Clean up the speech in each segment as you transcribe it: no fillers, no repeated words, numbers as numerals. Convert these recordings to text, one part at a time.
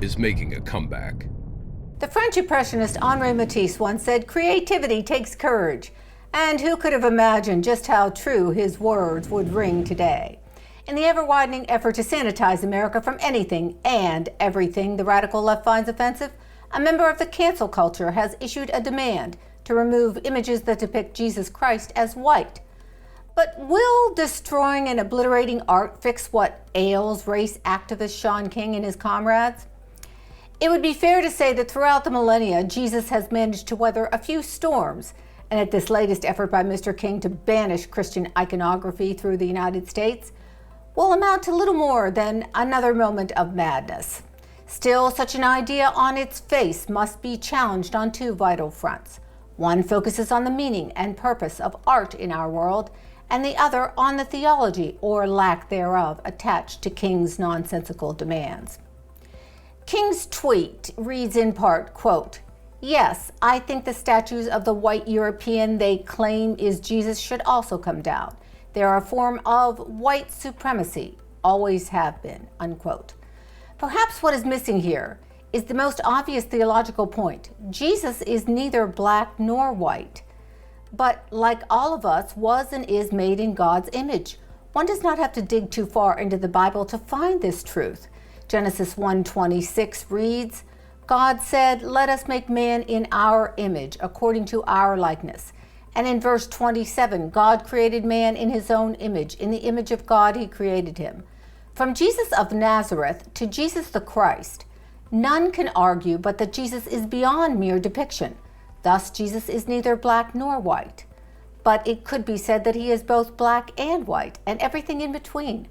is making a comeback. The French impressionist Henri Matisse once said, "Creativity takes courage." And who could have imagined just how true his words would ring today? In the ever-widening effort to sanitize America from anything and everything the radical left finds offensive, a member of the cancel culture has issued a demand to remove images that depict Jesus Christ as white. But will destroying and obliterating art fix what ails race activist Shaun King and his comrades? It would be fair to say that throughout the millennia, Jesus has managed to weather a few storms, and at this latest effort by Mr. King to banish Christian iconography through the United States will amount to little more than another moment of madness. Still, such an idea on its face must be challenged on two vital fronts. One focuses on the meaning and purpose of art in our world, and the other on the theology, or lack thereof, attached to King's nonsensical demands. King's tweet reads in part, quote, "Yes, I think the statues of the white European they claim is Jesus should also come down. They're a form of white supremacy, always have been," unquote. Perhaps what is missing here is the most obvious theological point. Jesus is neither black nor white, but like all of us, was and is made in God's image. One does not have to dig too far into the Bible to find this truth. Genesis 1:26 reads, "God said, 'Let us make man in our image, according to our likeness.'" And in verse 27, God created man in his own image. In the image of God, he created him. From Jesus of Nazareth to Jesus the Christ, none can argue but that Jesus is beyond mere depiction. Thus, Jesus is neither black nor white. But it could be said that he is both black and white, and everything in between.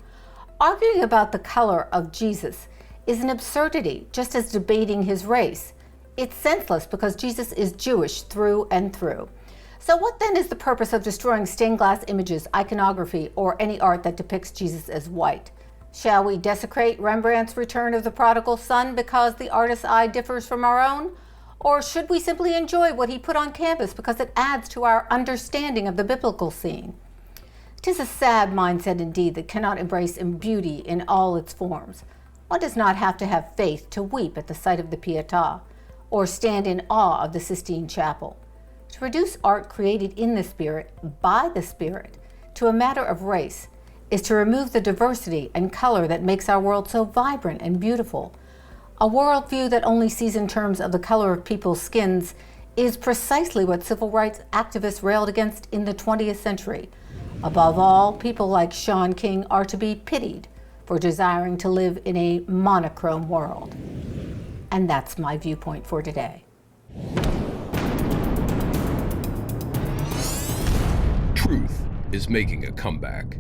Arguing about the color of Jesus is an absurdity, just as debating his race. It's senseless because Jesus is Jewish through and through. So what then is the purpose of destroying stained glass images, iconography, or any art that depicts Jesus as white? Shall we desecrate Rembrandt's Return of the Prodigal Son because the artist's eye differs from our own? Or should we simply enjoy what he put on canvas because it adds to our understanding of the biblical scene? 'Tis a sad mindset indeed that cannot embrace beauty in all its forms. One does not have to have faith to weep at the sight of the Pietà, or stand in awe of the Sistine Chapel. To reduce art created in the Spirit, by the Spirit, to a matter of race, is to remove the diversity and color that makes our world so vibrant and beautiful. A worldview that only sees in terms of the color of people's skins is precisely what civil rights activists railed against in the 20th century. Above all, people like Shaun King are to be pitied for desiring to live in a monochrome world. And that's my viewpoint for today. Truth is making a comeback.